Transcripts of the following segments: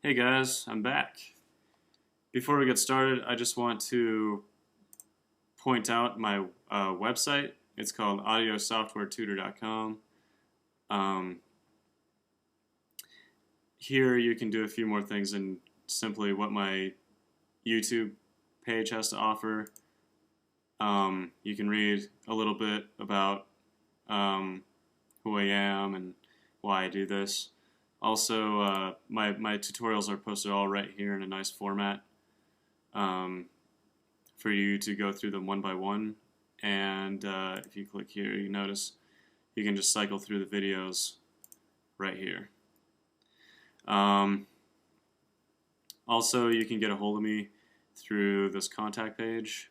Hey guys, I'm back. Before we get started, I just want to point out my website. It's called audiosoftwaretutor.com. Here you can do a few more things than simply what my YouTube page has to offer. You can read a little bit about who I am and why I do this. Also, my tutorials are posted all right here in a nice format for you to go through them one by one. And if you click here, you notice you can just cycle through the videos right here. Also, you can get a hold of me through this contact page.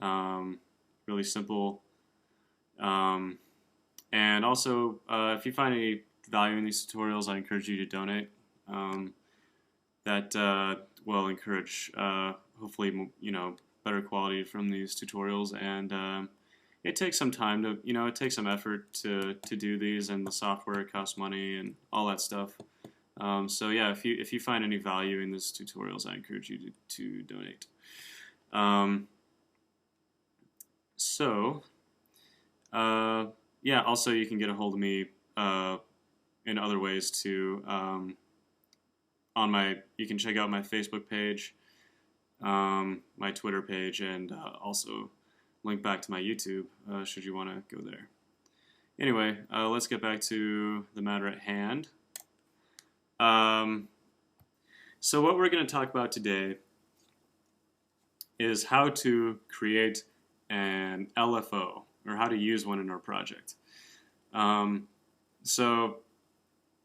Really simple. And also, if you find any value in these tutorials, I encourage you to donate. That will encourage, hopefully, better quality from these tutorials. And it takes some time to, it takes some effort to do these, and the software costs money and all that stuff. So yeah, if you find any value in these tutorials, I encourage you to donate. Yeah, also you can get a hold of me in other ways too. You can check out my Facebook page, my Twitter page, and also link back to my YouTube should you want to go there. Anyway, let's get back to the matter at hand. So what we're going to talk about today is how to create an LFO, or how to use one in our project. So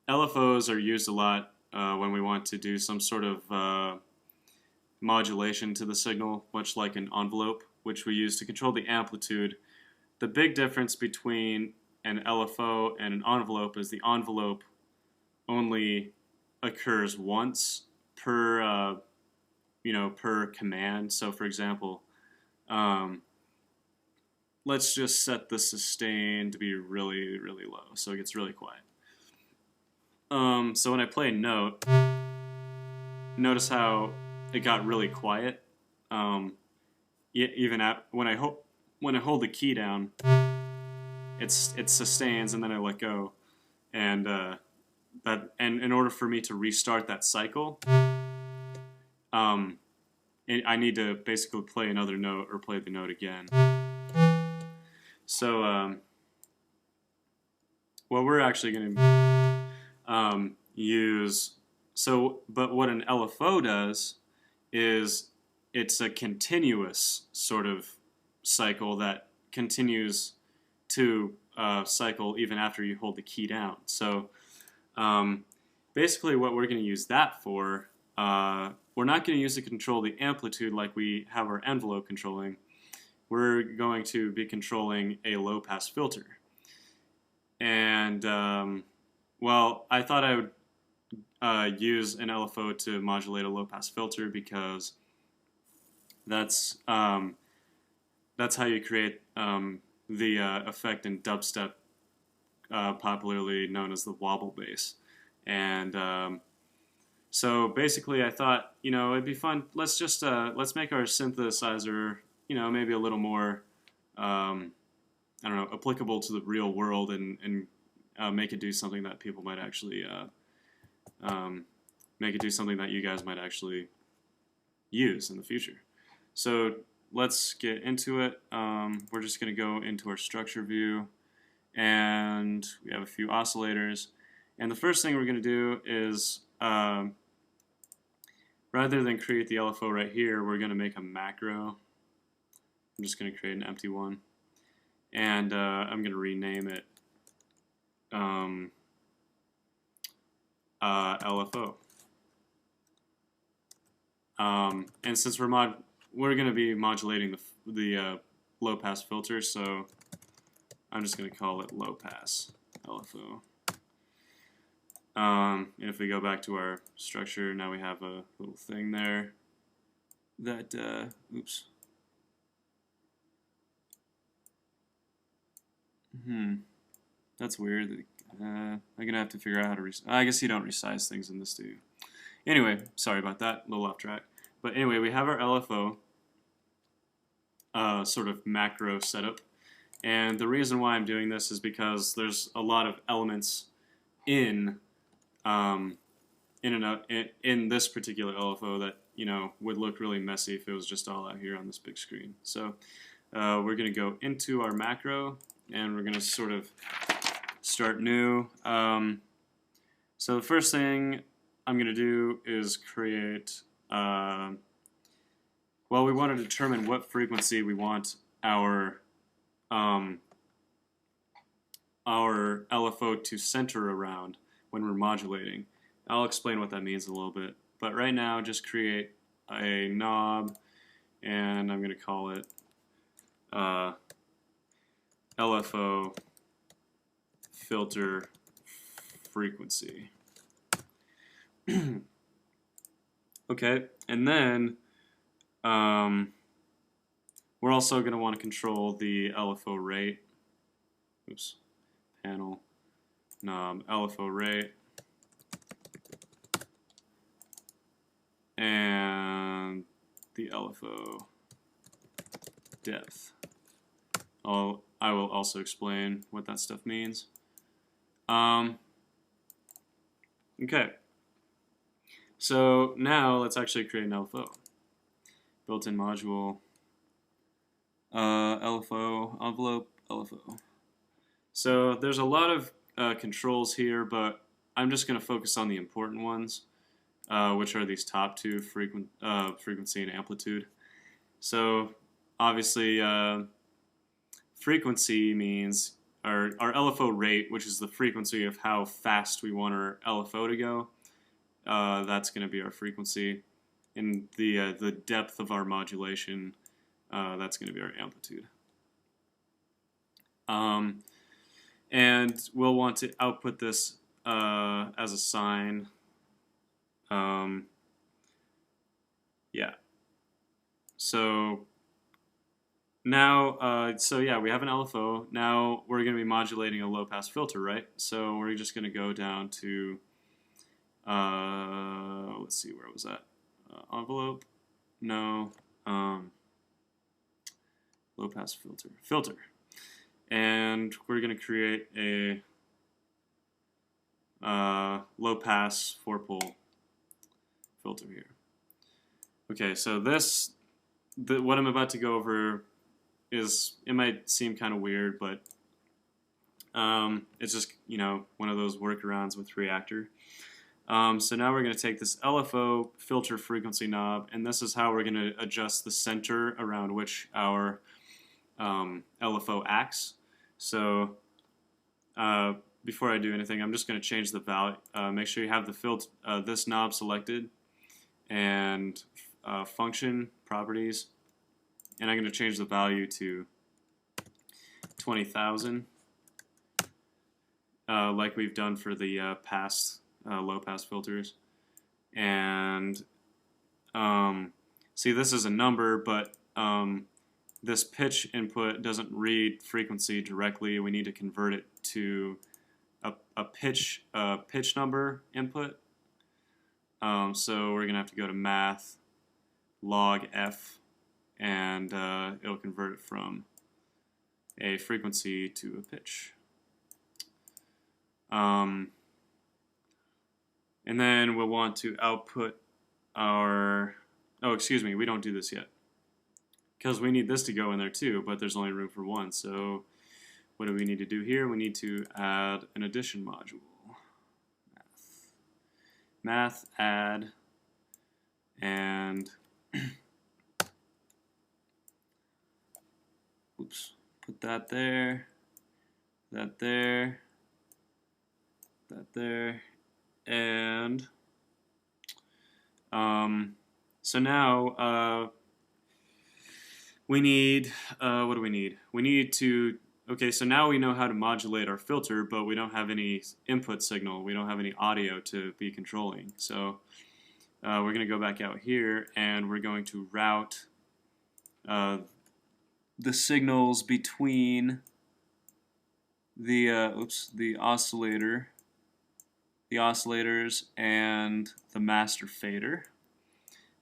LFOs are used a lot when we want to do some sort of modulation to the signal, much like an envelope, which we use to control the amplitude. The big difference between an LFO and an envelope is the envelope only occurs once per per command. So for example, let's just set the sustain to be really, really low, so it gets really quiet. So when I play a note, notice how it got really quiet. Even when I hold the key down, it sustains, and then I let go, and in order for me to restart that cycle, I need to basically play another note or play the note again. So what we're actually going to use, but what an LFO does is it's a continuous sort of cycle that continues to cycle even after you hold the key down. So basically what we're going to use that for, we're not going to use it to control the amplitude like we have our envelope controlling. We're going to be controlling a low-pass filter. And, well, I thought I would use an LFO to modulate a low-pass filter because that's how you create the effect in dubstep, popularly known as the wobble bass. And so basically I thought, it'd be fun. Let's make our synthesizer, maybe a little more, I don't know, applicable to the real world, and make it do something that people might actually, make it do something that you guys might actually use in the future. So let's get into it. We're just going to go into our structure view, and we have a few oscillators. And the first thing we're going to do is, rather than create the LFO right here, we're going to make a macro. I'm just going to create an empty one, and I'm going to rename it LFO. And since we're going to be modulating the low pass filter, so I'm just going to call it low pass LFO. And if we go back to our structure, now we have a little thing there that oops. That's weird. I'm gonna have to figure out how to I guess you don't resize things in this, do you? Anyway, sorry about that, a little off track. But anyway, we have our LFO sort of macro setup. And the reason why I'm doing this is because there's a lot of elements in in this particular LFO that would look really messy if it was just all out here on this big screen. So we're going to go into our macro and we're going to sort of start new. So the first thing I'm going to do is create, well, we want to determine what frequency we want our LFO to center around when we're modulating. I'll explain what that means in a little bit. But right now, just create a knob, and I'm going to call it LFO filter frequency. Okay, and then we're also going to want to control the LFO rate. Oops, panel, knob, LFO rate, and the LFO depth. I will also explain what that stuff means. Okay, so now let's actually create an LFO. Built-in module, LFO, envelope, LFO. So there's a lot of controls here, but I'm just going to focus on the important ones, which are these top two, frequency and amplitude. So obviously frequency means our LFO rate, which is the frequency of how fast we want our LFO to go. That's going to be our frequency. And the depth of our modulation, that's going to be our amplitude. And we'll want to output this as a sine. Yeah. So now, we have an LFO. Now we're going to be modulating a low-pass filter, right? So we're just going to go down to, let's see, where was that? Envelope? No. Low-pass filter. Filter. And we're going to create a low-pass 4-pole filter here. Okay, so what I'm about to go over it might seem kind of weird, but it's just, one of those workarounds with Reaktor. So now we're going to take this LFO filter frequency knob, and this is how we're going to adjust the center around which our LFO acts. So before I do anything, I'm just going to change the value. Make sure you have the this knob selected, and function properties, and I'm going to change the value to 20,000, like we've done for the low-pass filters. And see, this is a number, but this pitch input doesn't read frequency directly. We need to convert it to a pitch number input. So we're going to have to go to math, log f, and it'll convert it from a frequency to a pitch. And then we'll want to output our, we don't do this yet, because we need this to go in there too, but there's only room for one. So what do we need to do here? We need to add an addition module. Math, add, and oops, put that there, that there, that there, and so now we need, what do we need? We need to, okay, so now we know how to modulate our filter, but we don't have any input signal. We don't have any audio to be controlling. So we're going to go back out here, and we're going to route the signals between the oscillator the oscillators, and the master fader.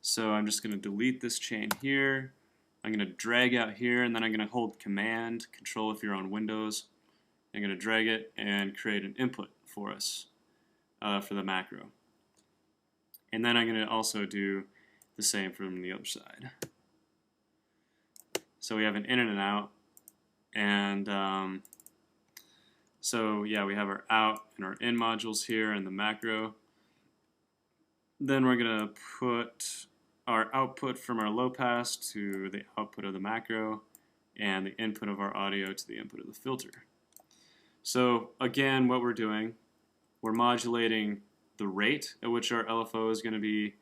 So I'm just going to delete this chain here. I'm going to drag out here, and then I'm going to hold Command, Control if you're on Windows. I'm going to drag it and create an input for us for the macro. And then I'm going to also do the same from the other side. So we have an in and an out, and so yeah, we have our out and our in modules here in the macro. Then we're going to put our output from our low pass to the output of the macro, and the input of our audio to the input of the filter. So again, what we're doing, we're modulating the rate at which our LFO is going to be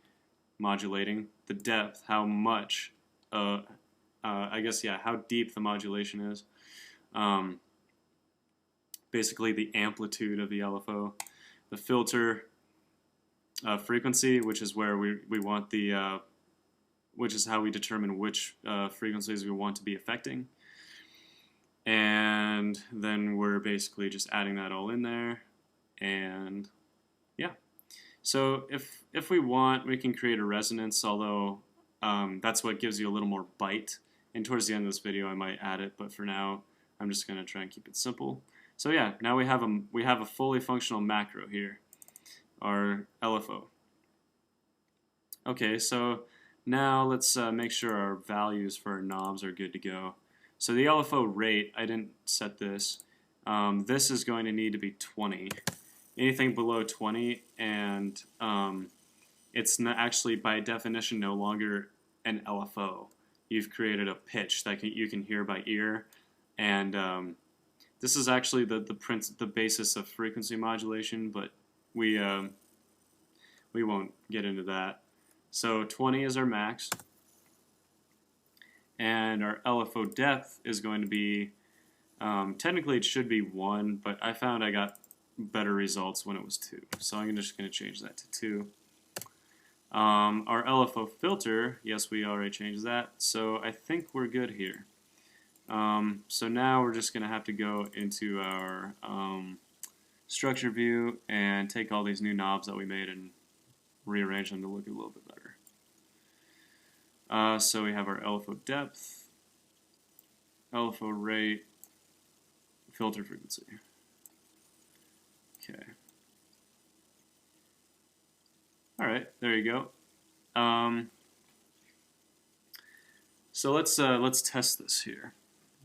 modulating, the depth, how much, I guess, yeah, how deep the modulation is, basically the amplitude of the LFO, the filter frequency, which is where we want the, which is how we determine which frequencies we want to be affecting. And then we're basically just adding that all in there, and yeah. So if we want, we can create a resonance, although that's what gives you a little more bite. And towards the end of this video, I might add it, but for now, I'm just going to try and keep it simple. So yeah, now we have a fully functional macro here, our LFO. Okay, so now let's make sure our values for our knobs are good to go. So the LFO rate, I didn't set this. This is going to need to be 20. Anything below 20, and it's not actually by definition no longer an LFO. You've created a pitch that you can hear by ear, and this is actually the basis of frequency modulation, but we won't get into that. So 20 is our max, and our LFO depth is going to be, technically it should be 1, but I found I got better results when it was 2. So I'm just going to change that to 2. Our LFO filter, yes, we already changed that, so I think we're good here. So now we're just going to have to go into our structure view and take all these new knobs that we made and rearrange them to look a little bit better. So we have our LFO depth, LFO rate, filter frequency. Okay. All right, there you go. So let's test this here.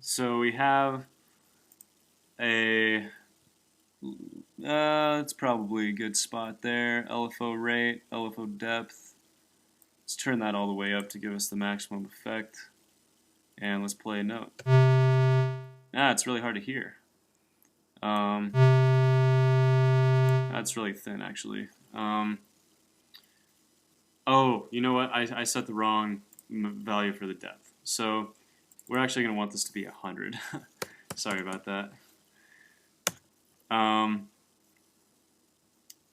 So we have a it's probably a good spot there. LFO rate, LFO depth. Let's turn that all the way up to give us the maximum effect. And let's play a note. It's really hard to hear. That's really thin, actually. Oh, you know what? I set the wrong value for the depth. So we're actually going to want this to be 100. Sorry about that.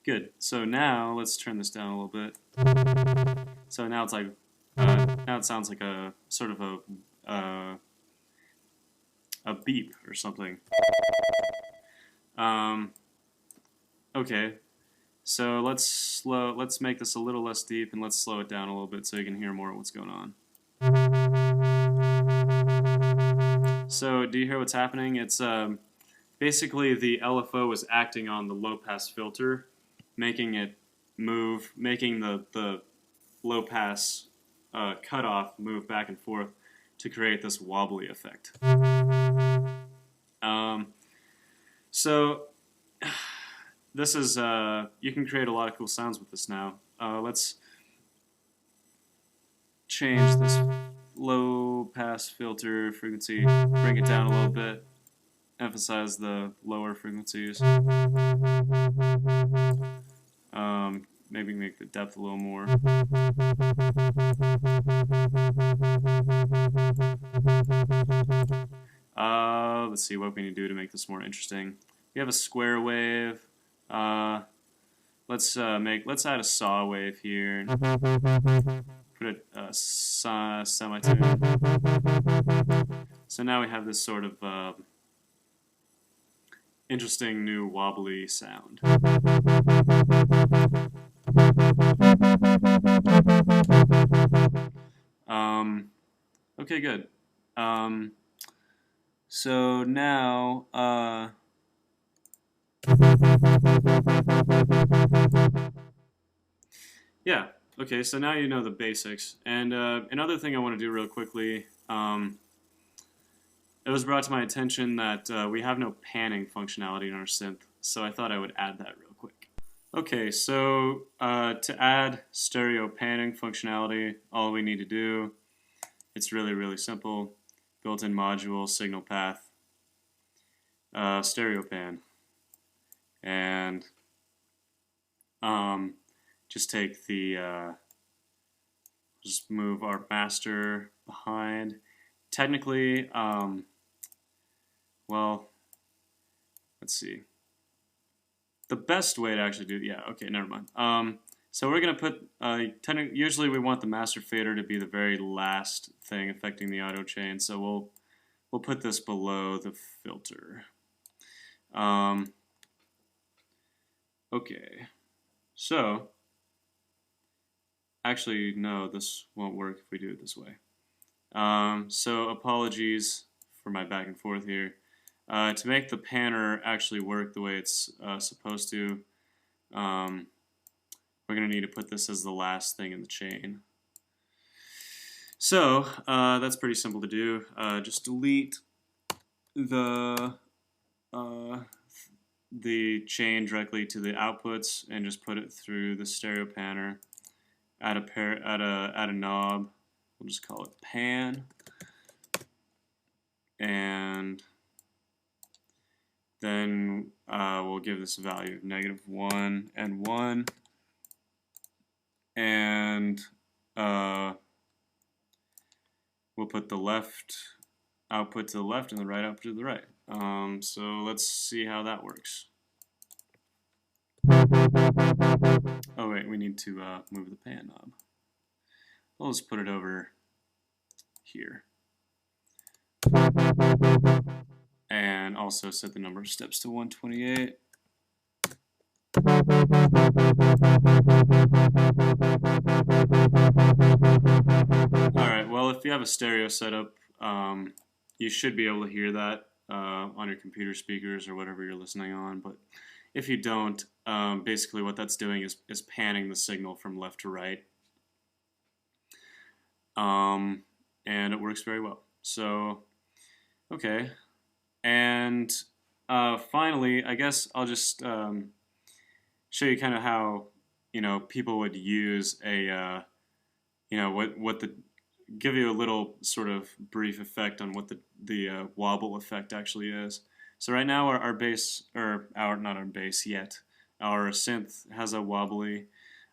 Good. So now let's turn this down a little bit. So now it's like now it sounds like a sort of a beep or something. Okay. So let's make this a little less deep, and let's slow it down a little bit so you can hear more of what's going on. So do you hear what's happening? It's basically the LFO is acting on the low pass filter, making it move, making the low pass cutoff move back and forth to create this wobbly effect. So this is you can create a lot of cool sounds with this now. Let's change this low pass filter frequency, bring it down a little bit, emphasize the lower frequencies. Maybe make the depth a little more. Let's see what we need to do to make this more interesting. We have a square wave. Let's add a saw wave here. Put a semitone. So now we have this sort of interesting new wobbly sound. Okay, good. So now, yeah, okay, so now you know the basics. And another thing I want to do real quickly, it was brought to my attention that we have no panning functionality in our synth, so I thought I would add that real quick. Okay, so to add stereo panning functionality, all we need to do, it's really, really simple. Built-in module, signal path, stereo pan. And just take the, just move our master behind. Technically, well, let's see. The best way to actually do, yeah, okay, never mind. So we're going to put, usually we want the master fader to be the very last thing affecting the auto chain, so we'll put this below the filter. Okay, so, actually, no, this won't work if we do it this way. So apologies for my back and forth here. To make the panner actually work the way it's supposed to, we're going to need to put this as the last thing in the chain. So that's pretty simple to do. Just delete the chain directly to the outputs and just put it through the stereo panner. Add a knob. We'll just call it pan, and then we'll give this a value of -1 and 1, and we'll put the left output to the left and the right output to the right. So let's see how that works. Oh wait, we need to move the pan knob. We'll just put it over here. And also set the number of steps to 128. Alright, well if you have a stereo setup, you should be able to hear that on your computer speakers or whatever you're listening on, but if you don't, basically what that's doing is panning the signal from left to right. And it works very well. So, okay. And finally, I guess I'll just show you kind of how, people would use a, give you a little sort of brief effect on what the wobble effect actually is. So right now our bass, not our bass yet, our synth has a wobbly,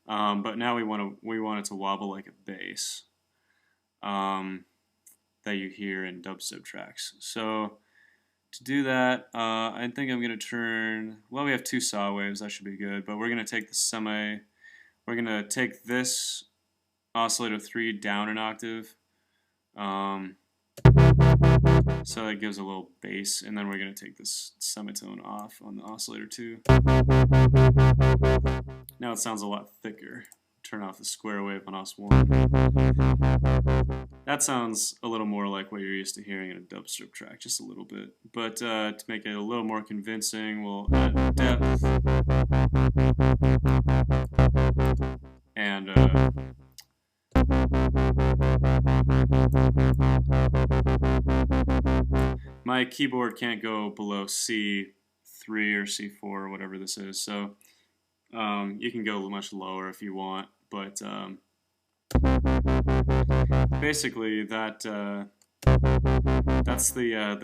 but now we want it to wobble like a bass that you hear in dubstep tracks. So to do that, I think I'm going to turn, well, we have 2 saw waves, that should be good, but we're going to take we're going to take this oscillator 3 down an octave, so that gives a little bass, and then we're going to take this semitone off on the oscillator 2. Now it sounds a lot thicker. Turn off the square wave on os1. That sounds a little more like what you're used to hearing in a dubstep track, just a little bit. But to make it a little more convincing, we'll add depth. And my keyboard can't go below C3 or C4 or whatever this is, so you can go much lower if you want, but basically that's the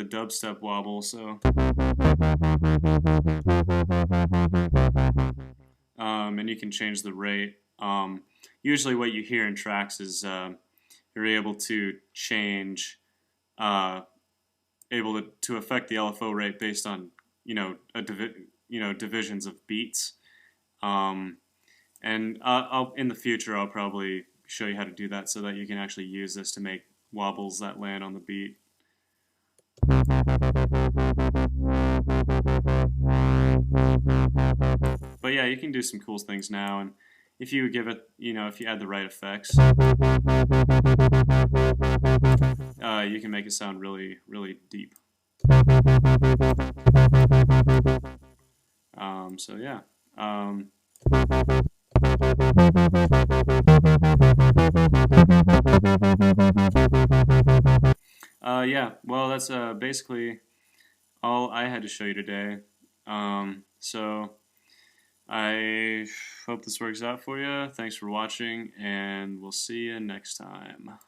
dubstep wobble. So and you can change the rate. Usually what you hear in tracks is you're able to change, able to affect the LFO rate based on divisions of beats. And in the future I'll probably show you how to do that so that you can actually use this to make wobbles that land on the beat. But yeah, you can do some cool things now, and if you give it, if you add the right effects, you can make it sound really, really deep. So yeah. Yeah, well, that's basically all I had to show you today. So I hope this works out for you. Thanks for watching, and we'll see you next time.